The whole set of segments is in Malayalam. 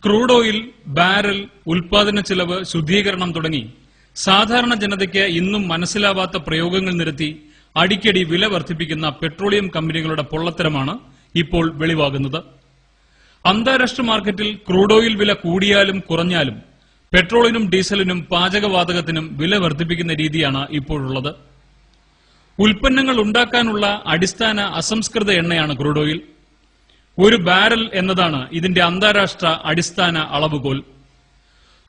ക്രൂഡ് ഓയിൽ, ബാരൽ, ഉൽപാദന ചെലവ്, ശുദ്ധീകരണം തുടങ്ങി സാധാരണ ജനതയ്ക്ക് ഇന്നും മനസ്സിലാവാത്ത പ്രയോഗങ്ങൾ നിരത്തി അടിക്കടി വില വർദ്ധിപ്പിക്കുന്ന പെട്രോളിയം കമ്പനികളുടെ പൊള്ളത്തരമാണ് ഇപ്പോൾ വെളിവാകുന്നത്. അന്താരാഷ്ട്ര മാർക്കറ്റിൽ ക്രൂഡ് ഓയിൽ വില കൂടിയാലും കുറഞ്ഞാലും പെട്രോളിനും ഡീസലിനും പാചകവാതകത്തിനും വില വർദ്ധിപ്പിക്കുന്ന രീതിയാണ് ഇപ്പോഴുള്ളത്. ഉൽപ്പന്നങ്ങൾ ഉണ്ടാക്കാനുള്ള അടിസ്ഥാന അസംസ്കൃത എണ്ണയാണ് ക്രൂഡ് ഓയിൽ. ഒരു ബാരൽ എന്നതാണ് ഇതിന്റെ അന്താരാഷ്ട്ര അടിസ്ഥാന അളവുകോൽ.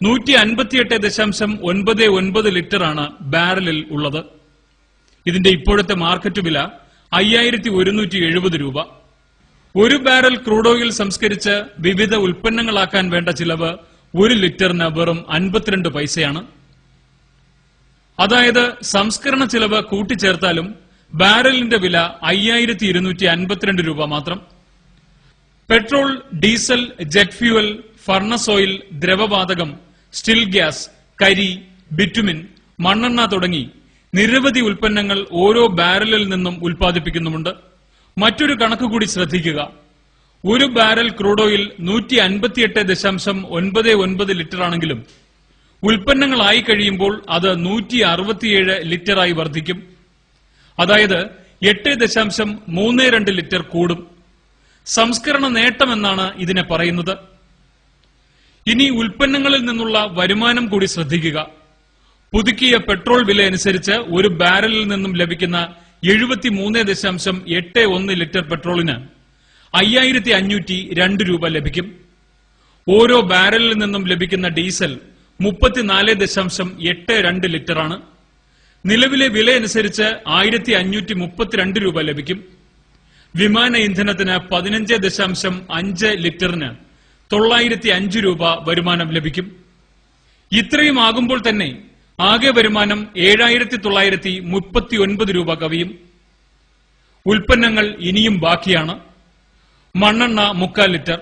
158.99 ലിറ്ററാണ് ബാരലിൽ ഉള്ളത്. ഇതിന്റെ ഇപ്പോഴത്തെ മാർക്കറ്റ് വില 5170 രൂപ. ഒരു ബാരൽ ക്രൂഡ് ഓയിൽ സംസ്കരിച്ച് വിവിധ ഉൽപ്പന്നങ്ങളാക്കാൻ വേണ്ട ചിലവ് 1 ലിറ്ററിന് വെറും 52 പൈസയാണ്. അതായത് സംസ്കരണ ചിലവ് കൂട്ടിച്ചേർത്താലും ബാരലിന്റെ വില 5252 രൂപ മാത്രം. Petrol, diesel, jet fuel, furnace oil, ദ്രവവാതകം, സ്റ്റിൽ ഗ്യാസ്, കരി, ബിറ്റുമിൻ, മണ്ണെണ്ണ തുടങ്ങി നിരവധി ഉൽപ്പന്നങ്ങൾ ഓരോ ബാരലിൽ നിന്നും ഉൽപ്പാദിപ്പിക്കുന്നുമുണ്ട്. മറ്റൊരു കണക്ക് കൂടി ശ്രദ്ധിക്കുക. ഒരു ബാരൽ ക്രൂഡ് ഓയിൽ 158.99 ലിറ്ററാണെങ്കിലും ഉൽപ്പന്നങ്ങളായി കഴിയുമ്പോൾ അത് 167 ലിറ്ററായി വർദ്ധിക്കും. അതായത് 8.32 ലിറ്റർ കൂടും. സംസ്കരണ നേട്ടമെന്നാണ് ഇതിനെ പറയുന്നത്. ഇനി ഉൽപ്പന്നങ്ങളിൽ നിന്നുള്ള വരുമാനം കൂടി ശ്രദ്ധിക്കുക. പുതുക്കിയ പെട്രോൾ വില അനുസരിച്ച് ഒരു ബാരലിൽ നിന്നും ലഭിക്കുന്ന 73.81 ലിറ്റർ പെട്രോളിന് 5502 രൂപ ലഭിക്കും. ഓരോ ബാരലിൽ നിന്നും ലഭിക്കുന്ന ഡീസൽ 34.82 ലിറ്ററാണ്. നിലവിലെ വില അനുസരിച്ച് 1532 രൂപ ലഭിക്കും. വിമാന ഇന്ധനത്തിന് 15.5 ലിറ്ററിന് 905 രൂപ വരുമാനം ലഭിക്കും. ഇത്രയും ആകുമ്പോൾ തന്നെ ആകെ വരുമാനം 7939 രൂപ കവിയും. ഉൽപ്പന്നങ്ങൾ ഇനിയും ബാക്കിയാണ്. മണ്ണെണ്ണ 3/4 ലിറ്റർ,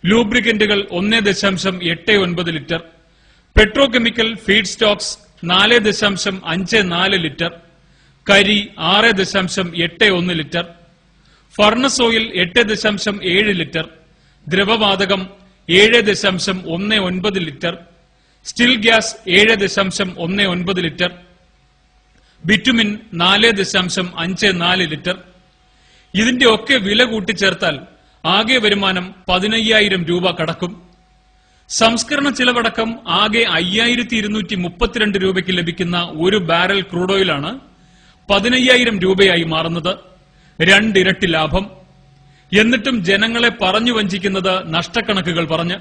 ലൂബ്രിക്കന്റുകൾ 1.89 litre, petrochemical feedstocks 4.54 litre, കരി 6.81 ലിറ്റർ, ഫർണസ് ഓയിൽ 8.7 ലിറ്റർ, ദ്രവവാതകം 7.19 litre, still gas 7.19 litre, bitumen 4.54 litre. ഇതിന്റെ ഒക്കെ വില കൂട്ടിച്ചേർത്താൽ ആകെ വരുമാനം 15000 രൂപ കടക്കും. സംസ്കരണ ചിലവടക്കം ആകെ 5232 രൂപയ്ക്ക് ലഭിക്കുന്ന ഒരു ബാരൽ ക്രൂഡ് ഓയിലാണ് 15000 രൂപയായി മാറുന്നത്. 2 ഇരട്ടി ലാഭം. എന്നിട്ടും ജനങ്ങളെ പറഞ്ഞു വഞ്ചിക്കുന്നത് നഷ്ടക്കണക്കുകൾ പറഞ്ഞ്.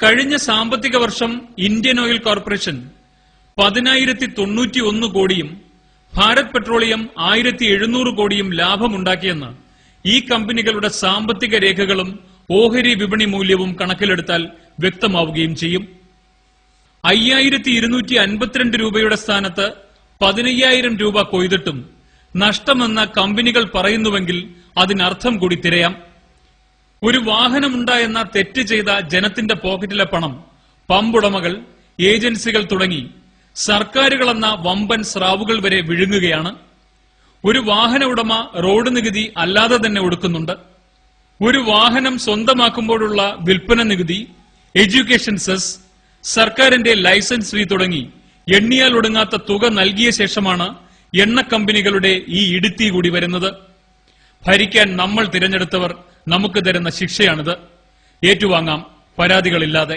കഴിഞ്ഞ സാമ്പത്തിക വർഷം ഇന്ത്യൻ ഓയിൽ കോർപ്പറേഷൻ 10,091 കോടിയും ഭാരത് പെട്രോളിയം 1700 കോടിയും ലാഭമുണ്ടാക്കിയെന്ന് ഈ കമ്പനികളുടെ സാമ്പത്തിക രേഖകളും ഓഹരി വിപണി മൂല്യവും കണക്കിലെടുത്താൽ വ്യക്തമാവുകയും ചെയ്യും. 5252 രൂപയുടെ സ്ഥാനത്ത് 15000 രൂപ കൊയ്തിട്ടും നഷ്ടമെന്ന് കമ്പനികൾ പറയുന്നുവെങ്കിൽ അതിനർത്ഥം കൂടി തിരയാം. ഒരു വാഹനമുണ്ടായെന്ന തെറ്റ് ചെയ്ത ജനത്തിന്റെ പോക്കറ്റിലെ പണം പമ്പുടമകൾ, ഏജൻസികൾ തുടങ്ങി സർക്കാരുകളെന്ന വമ്പൻ സ്രാവുകൾ വരെ വിഴുങ്ങുകയാണ്. ഒരു വാഹന ഉടമ റോഡ് നികുതി അല്ലാതെ തന്നെ ഒടുക്കുന്നുണ്ട്. ഒരു വാഹനം സ്വന്തമാക്കുമ്പോഴുള്ള വിൽപ്പന നികുതി, എഡ്യൂക്കേഷൻ സെസ്, സർക്കാരിന്റെ ലൈസൻസ് ഫീ തുടങ്ങി എണ്ണിയാൽ ഒടുങ്ങാത്ത തുക നൽകിയ ശേഷമാണ് എണ്ണ കമ്പനികളുടെ ഈ ഇടുത്തി കൂടി വരുന്നത്. ഭരിക്കാൻ നമ്മൾ തിരഞ്ഞെടുത്തവർ നമുക്ക് തരുന്ന ശിക്ഷയാണിത്. ഏറ്റുവാങ്ങാം പരാതികളില്ലാതെ.